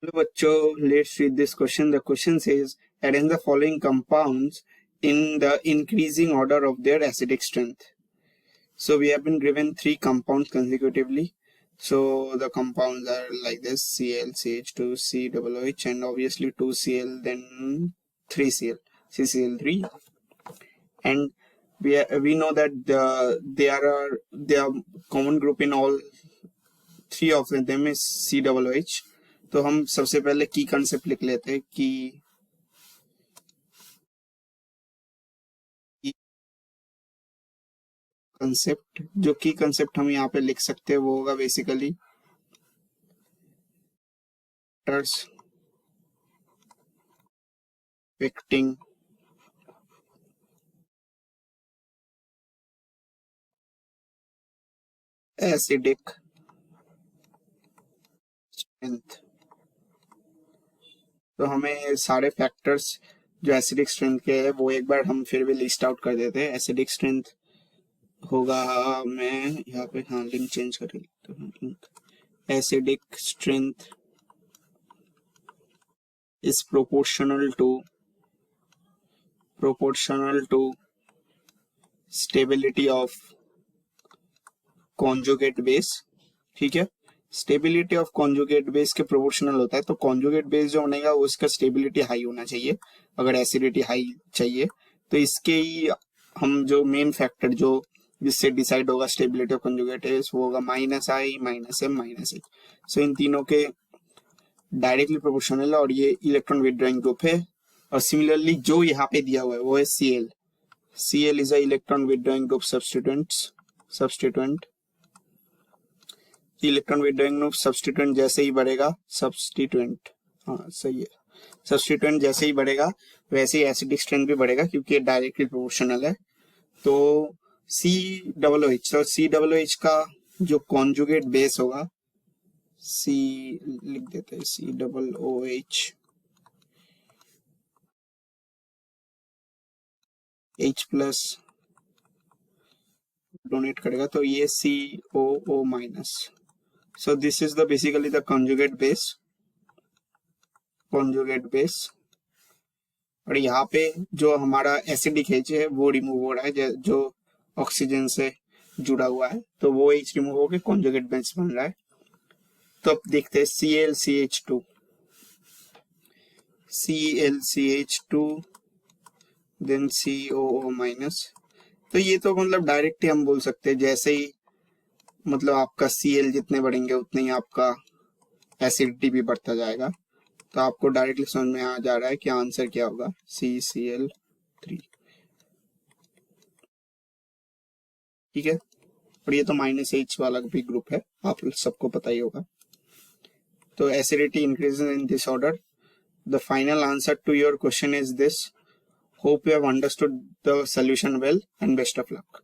Hello बच्चों, let's read this question. The question says, arrange the following compounds in the increasing order of their acidic strength. So we have been given 3 compounds consecutively. So the compounds are like this: Cl, CH2, COOH, and obviously 2Cl, then 3Cl, CCl3. And we know that the common group in all 3 of them is COOH. तो हम सबसे पहले की concept लिख लेते हैं कि concept, जो की कंसेप्ट हम यहाँ पे लिख सकते हैं वो होगा बेसिकली एक्टिंग एसिडिक स्ट्रेंथ। तो हमें सारे फैक्टर्स जो एसिडिक स्ट्रेंथ के हैं वो एक बार हम फिर भी लिस्ट आउट कर देते हैं। एसिडिक स्ट्रेंथ होगा, मैं यहाँ पे लिंक चेंज कर लेता हूँ। Acidic strength is proportional to stability of conjugate base। ठीक है, स्टेबिलिटी ऑफ कॉन्जुगेट बेस के प्रोपोर्शनल होता है। तो कॉन्जुगेट बेस जो बनेगा वो इसका स्टेबिलिटी हाई होना चाहिए। अगर एसिडिटी हाई चाहिए तो इसके ही हम जो मेन फैक्टर जो जिससे डिसाइड होगा स्टेबिलिटी ऑफ कॉन्जुगेट बेस वो होगा -I, -M, -H। सो इन तीनों के डायरेक्टली प्रोपोर्शनल है और ये इलेक्ट्रॉन विथड्रॉइंग ग्रुप है। और सिमिलरली जो यहाँ पे दिया हुआ है वो है Cl is a electron withdrawing group substituent. Electron withdrawing group substituent जैसे ही बढ़ेगा, सही है, सब्स्टिट्यूएंट जैसे ही बढ़ेगा वैसे ही एसिडिक स्ट्रेंथ भी बढ़ेगा क्योंकि ये डायरेक्टली प्रोपोर्शनल है। तो COOH का जो कॉन्जुगेट बेस होगा, C लिख देते हैं, COOH H प्लस डोनेट करेगा तो ये COO minus. So this is the basically the conjugate base. और यहाँ पे जो हमारा एसिडिक H है वो रिमूव हो रहा है, जो ऑक्सीजन से जुड़ा हुआ है, तो वो H रिमूव होकर कॉन्जुगेट बेस बन रहा है। तो अब देखते हैं ClCH2 देन COO माइनस। तो ये तो मतलब डायरेक्ट ही हम बोल सकते हैं, जैसे ही मतलब आपका Cl जितने बढ़ेंगे उतने ही आपका एसिडिटी भी बढ़ता जाएगा। तो आपको डायरेक्टली समझ में आ जा रहा है कि आंसर क्या होगा, CCl3। ठीक है, और ये तो -H वाला भी ग्रुप है, आप सबको पता ही होगा। तो acidity increases in this order. The final answer to your question is this. Hope you have understood the solution well and best of luck.